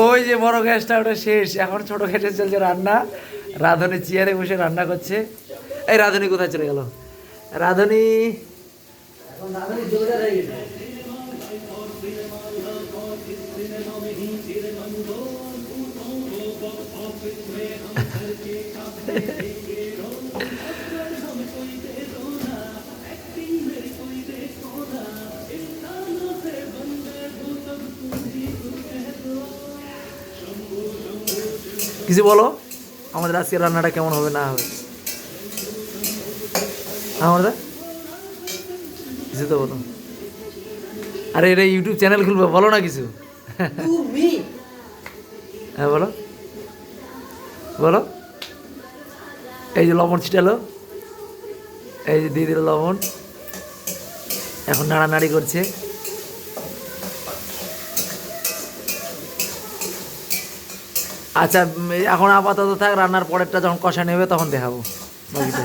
ওই যে বড় গ্যাসটা ওটা শেষ, এখন ছোট গ্যাসে চলছে রান্না। রাঁধুনি চেয়ারে বসে রান্না করছে। এই রাঁধুনি কোথায় চলে গেল? রাঁধুনি কিছু বলো, আমাদের আজকে রান্নাটা কেমন হবে না হবে? আমাদের কিছু তো বলো। আরে এটা ইউটিউব চ্যানেল খুলবো, বলো না কিছু। হ্যাঁ বলো বলো। এই যে লবণ ছিটালো, এই যে দিয়ে দিল লবণ, এখন নাড়ানাড়ি করছে। আচ্ছা এখন আপাতত থাক, রান্নার পরেরটা যখন কষা নেবে তখন দেখাবো বাকিটা।